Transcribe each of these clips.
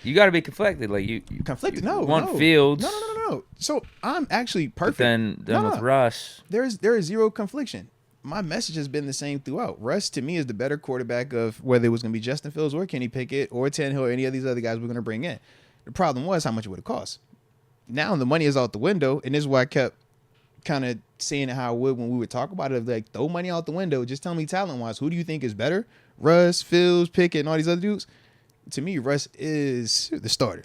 You got to be conflicted. Like you Conflicted? You No, want no. Fields. No. So I'm actually perfect. But then No. with Russ, there is zero confliction. My message has been the same throughout. Russ, to me, is the better quarterback of whether it was going to be Justin Fields or Kenny Pickett or Tannehill or any of these other guys we're going to bring in. The problem was how much it would have cost. Now the money is out the window, and this is why I kept kind of saying how I would when we would talk about it. Like, throw money out the window. Just tell me talent-wise, who do you think is better? Russ, Fields, Pickett, and all these other dudes? To me, Russ is the starter.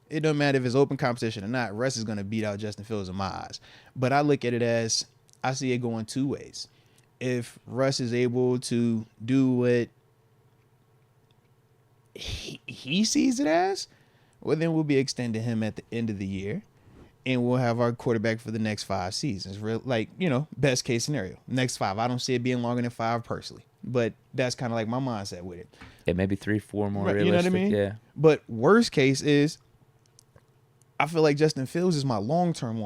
It don't matter if it's open competition or not. Russ is going to beat out Justin Fields in my eyes. But I look at it as, I see it going two ways. If Russ is able to do what he sees it as, well, then we'll be extending him at the end of the year, and we'll have our quarterback for the next 5 seasons. Real, like, best case scenario. Next 5. I don't see it being longer than 5 personally, but that's kind of like my mindset with it. yeah, maybe 3, 4 more realistic. You know what I mean? Yeah. But worst case is, I feel like Justin Fields is my long-term.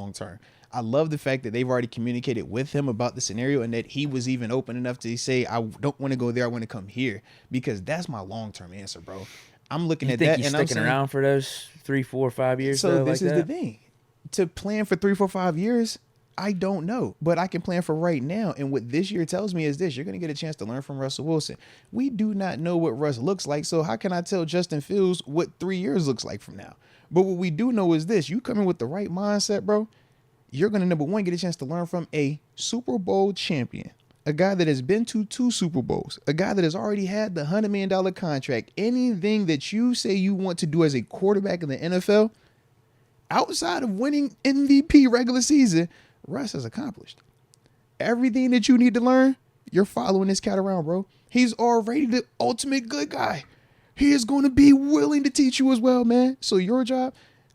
I love the fact that they've already communicated with him about the scenario and that he was even open enough to say, I don't want to go there. I want to come here, because that's my long-term answer, bro. I'm looking at that, he's and I'm sticking saying, around for those 3, 4, 5 years. so though, this like is that? the thing. To plan for 3, 4, 5 years, I don't know, but I can plan for right now. And what this year tells me is this: you're going to get a chance to learn from Russell Wilson. We do not know what Russ looks like, so how can I tell Justin Fields what 3 years looks like from now? But what we do know is this: you come in with the right mindset, bro, you're going to, number one, get a chance to learn from a Super Bowl champion, a guy that has been to 2 Super Bowls, a guy that has already had the $100 million contract. Anything that you say you want to do as a quarterback in the NFL, outside of winning MVP regular season, Russ has accomplished. Everything that you need to learn, you're following this cat around, bro. He's already the ultimate good guy. He is going to be willing to teach you as well, man. So your job,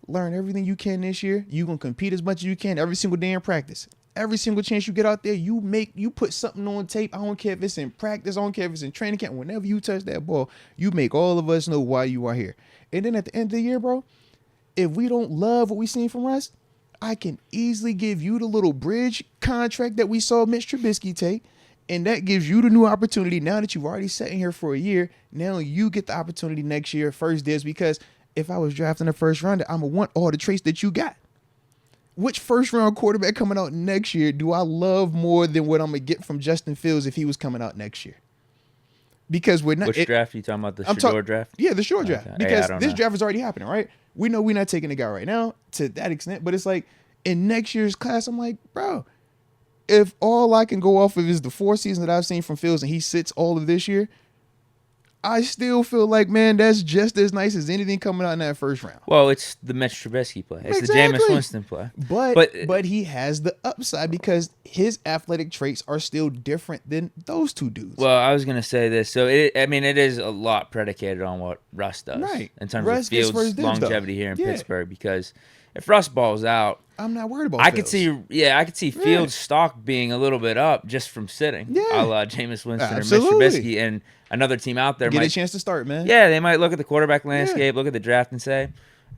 learn everything you can this year. You're going to compete as much as you can every single day in practice. Every single chance you get out there, you put something on tape. I don't care if it's in practice. I don't care if it's in training camp. Whenever you touch that ball, you make all of us know why you are here. And then at the end of the year, bro, if we don't love what we seen from Russ, I can easily give you the little bridge contract that we saw Mitch Trubisky take. And that gives you the new opportunity. Now that you've already sat in here for a year, now you get the opportunity next year, first dibs, because if I was drafting a first rounder, I'm going to want all the traits that you got. Which first round quarterback coming out next year do I love more than what I'm going to get from Justin Fields if he was coming out next year? Because we're not. Which draft are you talking about? The Shador draft? Yeah, the Shador draft. Because this know. draft is already happening, right? We know we're not taking the guy right now to that extent, but it's like in next year's class, I'm like, bro, if all I can go off of is the 4 seasons that I've seen from Fields and he sits all of this year, I still feel like, man, that's just as nice as anything coming out in that first round. Well, it's the Mitch Trubisky play. It's Exactly. the Jameis Winston play. But he has the upside because his athletic traits are still different than those two dudes. Well, I was going to say this. So, it is a lot predicated on what Russ does. Right. In terms Russ of gets first Fields' dibs, longevity though. here in Yeah. Pittsburgh, because if Russ balls out, I'm not worried about I Fields. could see Fields' stock being a little bit up just from sitting. Yeah. A la Jameis Winston Absolutely. or Mitch Trubisky, and another team out there Get might a chance to start, man. Yeah, they might look at the quarterback landscape, look at the draft, and say,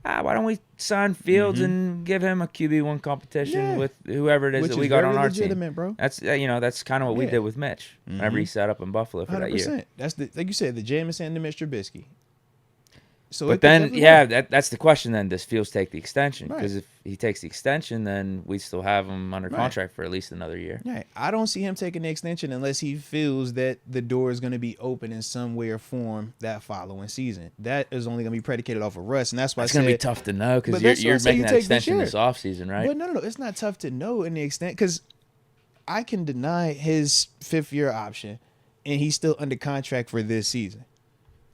why don't we sign Fields and give him a QB1 competition with whoever it is Which that we is got very on our legitimate, team. bro. That's that's kind of what we did with Mitch whenever he sat up in Buffalo for that year. That's like you said, the Jameis and the Mitch Trubisky. So But then, that's the question. Then does Fields take the extension? Because if he takes the extension, then we still have him under contract for at least another year. Right. I don't see him taking the extension unless he feels that the door is going to be open in some way or form that following season. That is only going to be predicated off of Russ, and that's why It's going to be tough to know because you're making that extension this offseason, right? But no, it's not tough to know in the extent because I can deny his 5th-year option, and he's still under contract for this season.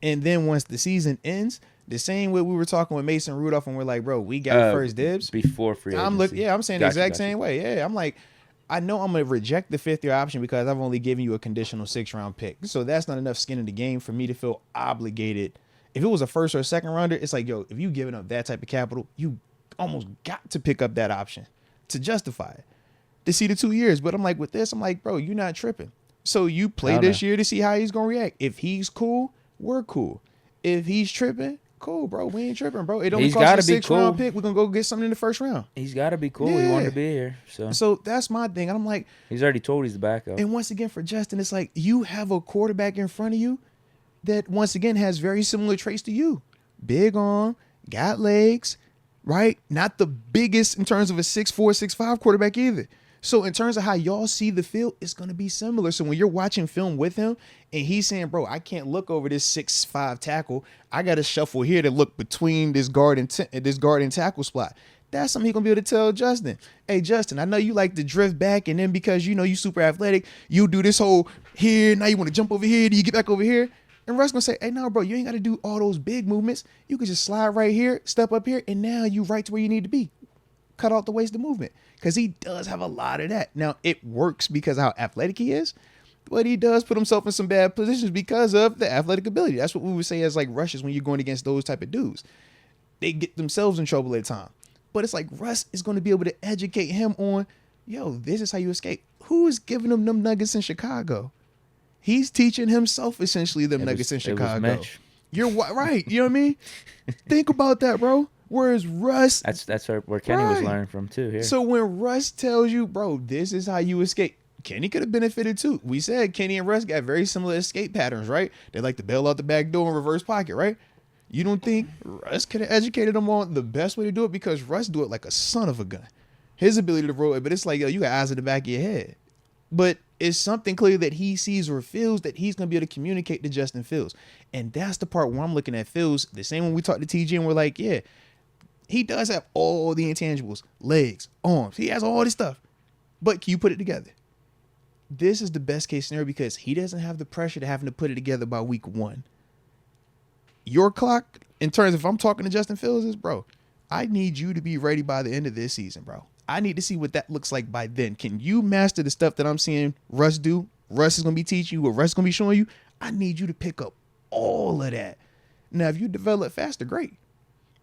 And then once the season ends, the same way we were talking with Mason Rudolph, and we're like, bro, we got first dibs before free agency. I'm saying the exact same way. Yeah, I'm like, I know I'm gonna reject the 5th-year option because I've only given you a conditional 6th-round pick, so that's not enough skin in the game for me to feel obligated. If it was a 1st or a 2nd rounder, it's like, yo, if you giving up that type of capital, you almost got to pick up that option to justify it, to see the 2 years. But I'm like, with this, I'm like, bro, you're not tripping. So you play this year to see how he's gonna react. If he's cool, we're cool. If he's tripping, cool, bro. We ain't tripping, bro. It only costs a 6th-round pick. We're gonna go get something in the 1st round. He's got to be cool. He wanted to be here, so that's my thing. And I'm like, he's already told he's the backup. And once again, for Justin, it's like you have a quarterback in front of you that once again has very similar traits to you. big arm, got legs, right? Not the biggest in terms of a 6'4", 6'5" quarterback either. So in terms of how y'all see the field, it's going to be similar. So when you're watching film with him and he's saying, bro, I can't look over this 6'5" tackle. I got to shuffle here to look between this guard and tackle spot. That's something he's going to be able to tell Justin. Hey, Justin, I know you like to drift back, and then because you know you super athletic, you do this whole here, now you want to jump over here, do you get back over here? And Russ going to say, hey, no, bro, you ain't got to do all those big movements. You can just slide right here, step up here, and now you right to where you need to be. Cut out the waste of movement. Because he does have a lot of that. Now, it works because of how athletic he is, but he does put himself in some bad positions because of the athletic ability. That's what we would say as like rushes when you're going against those type of dudes. They get themselves in trouble at times. But it's like Russ is going to be able to educate him on, yo, this is how you escape. Who is giving him them nuggets in Chicago? He's teaching himself essentially them nuggets in Chicago. You're right. You know what I mean? Think about that, bro. Whereas Russ, that's where Kenny was learning from too. Here, so when Russ tells you, bro, this is how you escape, Kenny could have benefited too. We said Kenny and Russ got very similar escape patterns, right? They like to bail out the back door and reverse pocket, right? You don't think Russ could have educated them on the best way to do it? Because Russ do it like a son of a gun. His ability to roll it, but it's like, yo, you got eyes in the back of your head. But it's something clear that he sees or feels that he's going to be able to communicate to Justin Fields. And that's the part where I'm looking at Fields. The same when we talked to TG and we're like, yeah, he does have all the intangibles, legs, arms. He has all this stuff. But can you put it together? This is the best case scenario because he doesn't have the pressure to having to put it together by week 1. Your clock, in terms of if I'm talking to Justin Fields, is, bro, I need you to be ready by the end of this season, bro. I need to see what that looks like by then. Can you master the stuff that I'm seeing Russ do? Russ is going to be teaching you, what Russ is going to be showing you. I need you to pick up all of that. Now, if you develop faster, great.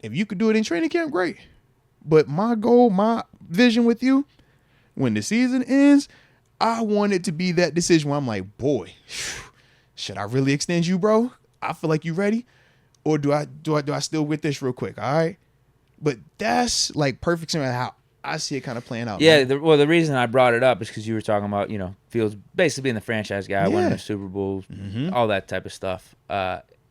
If you could do it in training camp, great. But my goal, my vision with you, when the season ends, I want it to be that decision where I'm like, boy, should I really extend you, bro? I feel like you ready. Or do I still with this real quick? All right. But that's like perfect scenario how I see it kind of playing out. Yeah. The reason I brought it up is because you were talking about, Fields basically being the franchise guy, winning the Super Bowl, all that type of stuff.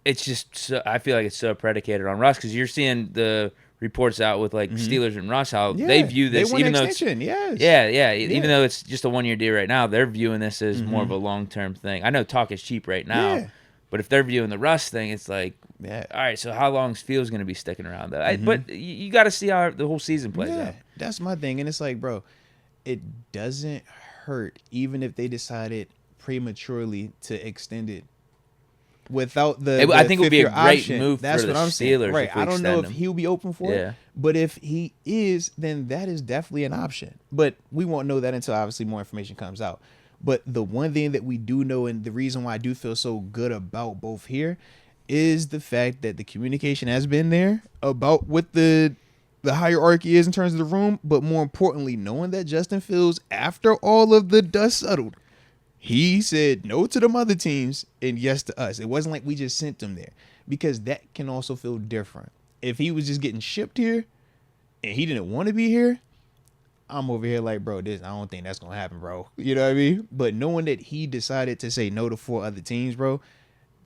It's just, I feel like it's so predicated on Russ because you're seeing the reports out with like Steelers and Russ, how they view this, even though it's, even though it's just a 1-year deal right now, they're viewing this as more of a long-term thing. I know talk is cheap right now, but if they're viewing the Russ thing, it's like, all right, so how long is Fields going to be sticking around though? But you got to see how the whole season plays out. That's my thing, and it's like, bro, it doesn't hurt even if they decided prematurely to extend it. Without I think it would be a great move for the Steelers. Right. I don't know if he'll be open for it, but if he is, then that is definitely an option. But we won't know that until obviously more information comes out. But the one thing that we do know, and the reason why I do feel so good about both here, is the fact that the communication has been there about what the hierarchy is in terms of the room. But more importantly, knowing that Justin Fields, after all of the dust settled, he said no to them other teams and yes to us. It wasn't like we just sent them there, because that can also feel different. If he was just getting shipped here and he didn't want to be here, I'm over here like, bro, I don't think that's going to happen, bro. You know what I mean? But knowing that he decided to say no to 4 other teams, bro,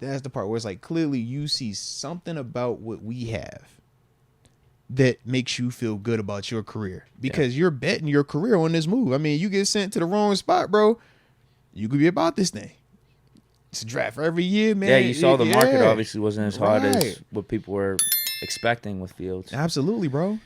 that's the part where it's like, clearly you see something about what we have that makes you feel good about your career, because you're betting your career on this move. I mean, you get sent to the wrong spot, bro, you could be about this thing. It's a draft for every year, man. Yeah, you saw the market obviously wasn't as hot as what people were expecting with Fields. Absolutely, bro.